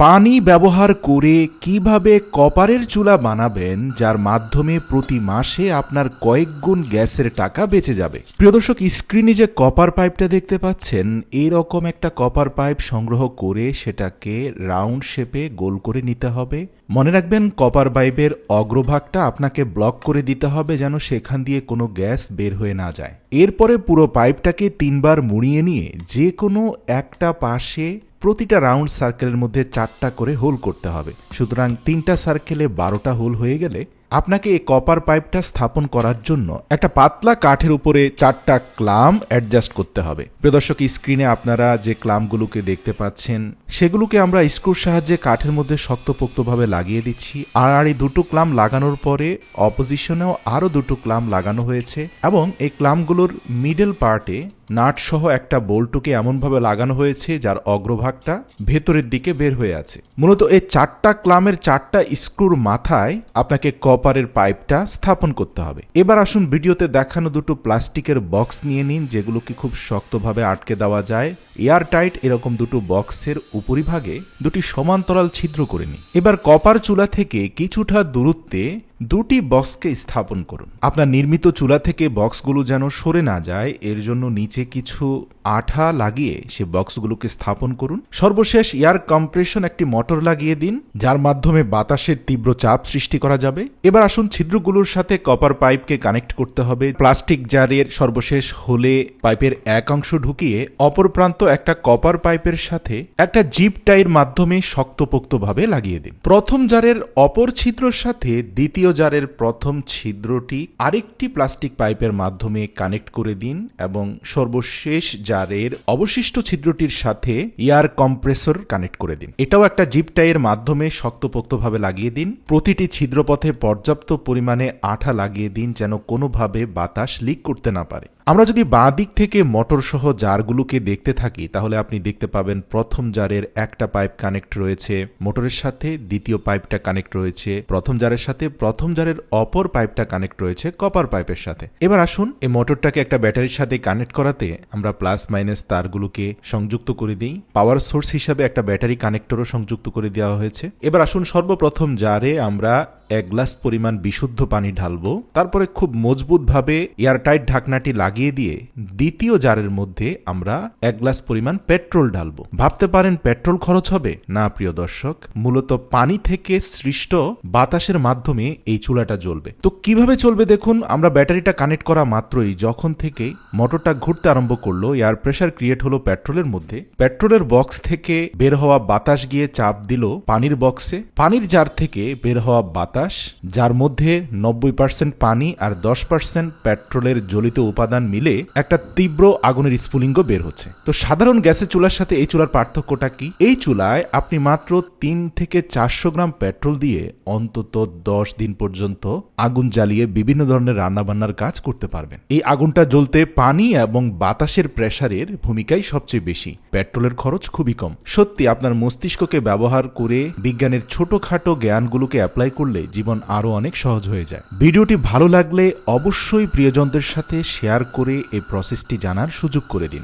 পানি ব্যবহার করে কিভাবে কপারের চুলা বানাবেন যার মাধ্যমে প্রতি মাসে আপনার কয়েক গুণ গ্যাসের টাকা বেঁচে যাবে। প্রিয় দর্শক, স্ক্রিনে যে কপার পাইপটা দেখতে পাচ্ছেন, এইরকম একটা কপার পাইপ সংগ্রহ করে সেটাকে রাউন্ড শেপে গোল করে নিতে হবে। মনে রাখবেন, কপার পাইপের অগ্রভাগটা আপনাকে ব্লক করে দিতে হবে যেন সেখান দিয়ে কোনো গ্যাস বের হয়ে না যায়। এরপরে পুরো পাইপটাকে 3 বার মুড়িয়ে নিয়ে যে কোনো একটা পাশে প্রতিটা রাউন্ড সার্কেলের মধ্যে 4টা করে হোল করতে হবে। সুতরাং 3টা সার্কেলে 12টা হোল হয়ে গেলে আপনাকে এই কপার পাইপটা স্থাপন করার জন্য একটা পাতলা কাঠের উপরে 4টা ক্লাম অ্যাডজাস্ট করতে হবে। প্রিয় দর্শক, স্ক্রিনে আপনারা যে ক্লামগুলোকে দেখতে পাচ্ছেন সেগুলোকে আমরা স্ক্রুর সাহায্যে কাঠের মধ্যে শক্তপোক্তভাবে লাগিয়ে দিচ্ছি। আর এই দুটো ক্লাম লাগানোর পরে অপোজিশনেও আরও 2টো ক্লাম লাগানো হয়েছে এবং এই ক্লামগুলোর মিডল পার্টে নাট সহ একটা বোল্টকে এমনভাবে লাগানো হয়েছে যার অগ্রভাগটা ভেতরের দিকে বের হয়ে আছে। মূলত এই 4টা ক্লামের 4টা স্ক্রুর মাথায় আপনাকে কপারের পাইপটা স্থাপন করতে হবে। এবার আসুন ভিডিওতে দেখানো 2টো প্লাস্টিকের বক্স নিয়ে নিন, যেগুলোকে খুব শক্তভাবে আটকে দেওয়া যায়। এয়ার টাইট এরকম 2টো বক্সের উপরিভাগে 2টি সমান্তরাল ছিদ্র করে নিন। এবার কপার চুলা থেকে কিছুটা দূরত্বে 2টি বক্সকে স্থাপন করুন। আপনার নির্মিত চুলা থেকে বক্সগুলো যেন সরে না যায়, এর জন্য নিচে কিছু আঠা লাগিয়ে সে বক্সগুলোকে স্থাপন করুন। সর্বশেষ এয়ার কম্প্রেশন একটি মোটর লাগিয়ে দিন, যার মাধ্যমে বাতাসের তীব্র চাপ সৃষ্টি করা যাবে। এবার আসুন ছিদ্রগুলোর সাথে কপার পাইপকে কানেক্ট করতে হবে। প্লাস্টিক জারের সর্বশেষ হোলে পাইপের এক অংশ ঢুকিয়ে অপর প্রান্ত একটা কপার পাইপের সাথে একটা জিপ টাইয়ের মাধ্যমে শক্তপোক্তভাবে লাগিয়ে দিন। প্রথম জারের অপর ছিদ্রর সাথে দ্বিতীয় জারের প্রথম ছিদ্রটি আরেকটি প্লাস্টিক পাইপের মাধ্যমে কানেক্ট করে দিন এবং সর্বশেষ জারের অবশিষ্ট ছিদ্রটির সাথে এয়ার কম্প্রেসর কানেক্ট করে দিন। এটাও একটা জিপ টাইয়ের মাধ্যমে শক্তপোক্তভাবে লাগিয়ে দিন। প্রতিটি ছিদ্রপথে পর্যাপ্ত পরিমাণে আঠা লাগিয়ে দিন যেন কোনোভাবে বাতাস লিক করতে না পারে। আমরা যদি বাঁ দিক থেকে মোটর সহ জারগুলোকে দেখতে থাকি তাহলে আপনি দেখতে পাবেন প্রথম জারের একটা পাইপ কানেক্ট রয়েছে মোটরের সাথে, দ্বিতীয় পাইপটা কানেক্ট রয়েছে প্রথম জারের সাথে, প্রথম জারের অপর পাইপটা কানেক্ট রয়েছে কপার পাইপের সাথে। এবার আসুন এই মোটরটাকে একটা ব্যাটারির সাথে কানেক্ট করাতে আমরা প্লাস মাইনাস তারগুলোকে সংযুক্ত করে দিই। পাওয়ার সোর্স হিসাবে একটা ব্যাটারি কানেক্টরও সংযুক্ত করে দেওয়া হয়েছে। এবার আসুন সর্বপ্রথম জারে আমরা 1 গ্লাস পরিমাণ বিশুদ্ধ পানি ঢালবো। তারপরে খুব মজবুতভাবে এয়ারটাইট ঢাকনাটি লাগিয়ে দিয়ে দ্বিতীয় জারের মধ্যে আমরা 1 গ্লাস পরিমাণ পেট্রোল ঢালবো। ভাবতে পারেন পেট্রোল খরচ হবে? না প্রিয় দর্শক, মূলত পানি থেকে সৃষ্ট বাতাসের মাধ্যমে এই চুলাটা জ্বলবে। তো কিভাবে চলবে দেখুন, আমরা ব্যাটারিটা কানেক্ট করা মাত্রই যখন থেকে মোটরটা ঘুরতে আরম্ভ করলো, এয়ার প্রেসার ক্রিয়েট হলো পেট্রোলের মধ্যে। পেট্রোলের বক্স থেকে বের হওয়া বাতাস গিয়ে চাপ দিল পানির বক্সে। পানির জার থেকে বের হওয়া বাতাস, যার মধ্যে 90% পানি আর 10% পেট্রোলের জ্বলিত উপাদান মিলে একটা তীব্র আগুনের স্ফুলিঙ্গ বের হচ্ছে। তো সাধারণ গ্যাসের চুলার সাথে এই চুলার পার্থক্যটা কি? এই চুলায় আপনি মাত্র 3 থেকে 400 গ্রাম পেট্রোল দিয়ে অন্তত 10 দিন পর্যন্ত আগুন জ্বালিয়ে বিভিন্ন ধরনের রান্নাবান্নার কাজ করতে পারবেন। এই আগুনটা জ্বলতে পানি এবং বাতাসের প্রেসারের ভূমিকাই সবচেয়ে বেশি। পেট্রোলের খরচ খুবই কম। সত্যি আপনার মস্তিষ্ককে ব্যবহার করে বিজ্ঞানের ছোটখাটো জ্ঞানগুলোকে অ্যাপ্লাই করলে জীবন আরো অনেক সহজ হয়ে যায়। ভিডিওটি ভালো লাগলে অবশ্যই প্রিয়জনদের সাথে শেয়ার করে এই প্রসেসটি জানার সুযোগ করে দিন।